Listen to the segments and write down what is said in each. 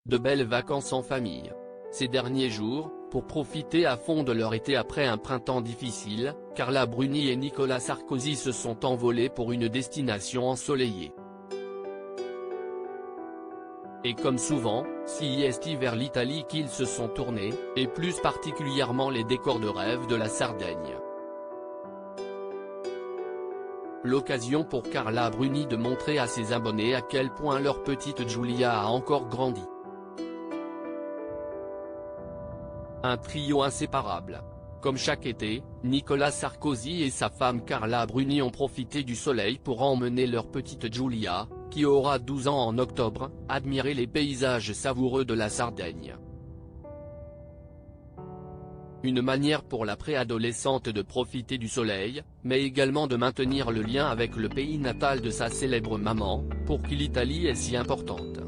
De belles vacances en famille. Ces derniers jours, pour profiter à fond de leur été après un printemps difficile, Carla Bruni et Nicolas Sarkozy se sont envolés pour une destination ensoleillée. Et comme souvent, c'est vers l'Italie qu'ils se sont tournés, et plus particulièrement les décors de rêve de la Sardaigne. L'occasion pour Carla Bruni de montrer à ses abonnés à quel point leur petite Giulia a encore grandi. Un trio inséparable. Comme chaque été, Nicolas Sarkozy et sa femme Carla Bruni ont profité du soleil pour emmener leur petite Giulia, qui aura 12 ans en octobre, admirer les paysages savoureux de la Sardaigne. Une manière pour la préadolescente de profiter du soleil, mais également de maintenir le lien avec le pays natal de sa célèbre maman, pour qui l'Italie est si importante.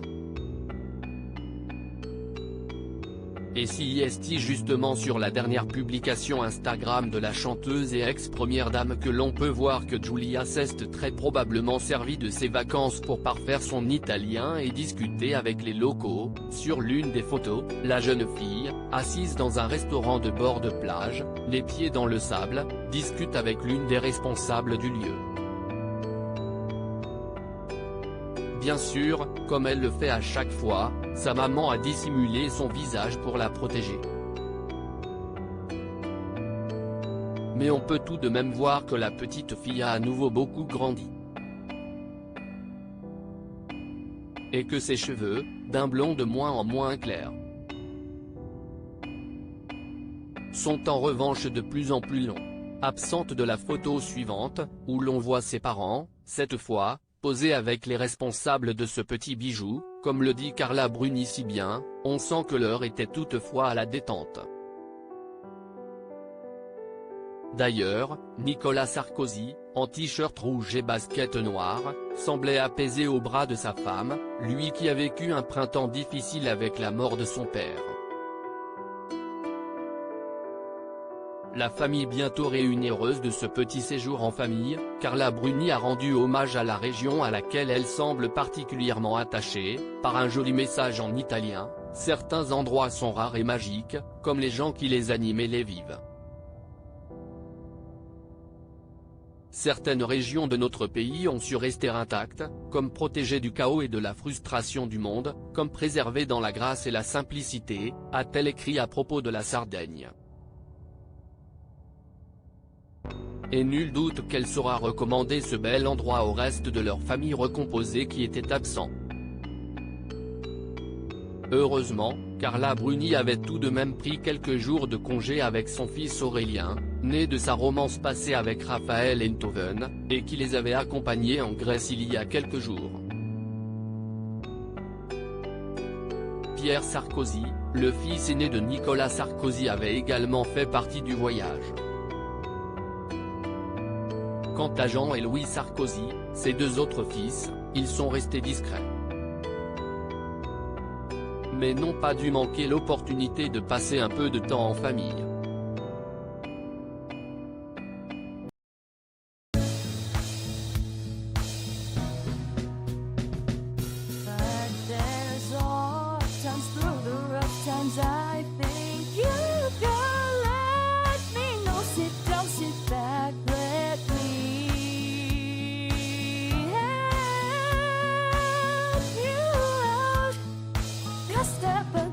Et c'est justement sur la dernière publication Instagram de la chanteuse et ex-première dame que l'on peut voir que Giulia s'est très probablement servie de ses vacances pour parfaire son italien et discuter avec les locaux. Sur l'une des photos, la jeune fille, assise dans un restaurant de bord de plage, les pieds dans le sable, discute avec l'une des responsables du lieu. Bien sûr, comme elle le fait à chaque fois, sa maman a dissimulé son visage pour la protéger. Mais on peut tout de même voir que la petite fille a à nouveau beaucoup grandi. Et que ses cheveux, d'un blond de moins en moins clair, sont en revanche de plus en plus longs. Absente de la photo suivante, où l'on voit ses parents, cette fois, posés avec les responsables de ce petit bijou, comme le dit Carla Bruni si bien, on sent que l'heure était toutefois à la détente. D'ailleurs, Nicolas Sarkozy, en t-shirt rouge et basket noire, semblait apaisé au bras de sa femme, lui qui a vécu un printemps difficile avec la mort de son père. La famille bientôt réunie heureuse de ce petit séjour en famille, Carla Bruni a rendu hommage à la région à laquelle elle semble particulièrement attachée, par un joli message en italien. Certains endroits sont rares et magiques, comme les gens qui les animent et les vivent. Certaines régions de notre pays ont su rester intactes, comme protégées du chaos et de la frustration du monde, comme préservées dans la grâce et la simplicité, a-t-elle écrit à propos de la Sardaigne. Et nul doute qu'elle saura recommander ce bel endroit au reste de leur famille recomposée qui était absent. Heureusement, Carla Bruni avait tout de même pris quelques jours de congé avec son fils Aurélien, né de sa romance passée avec Raphaël Enthoven, et qui les avait accompagnés en Grèce il y a quelques jours. Pierre Sarkozy, le fils aîné de Nicolas Sarkozy, avait également fait partie du voyage. Quant à Jean et Louis Sarkozy, ses deux autres fils, ils sont restés discrets. Mais n'ont pas dû manquer l'opportunité de passer un peu de temps en famille. Step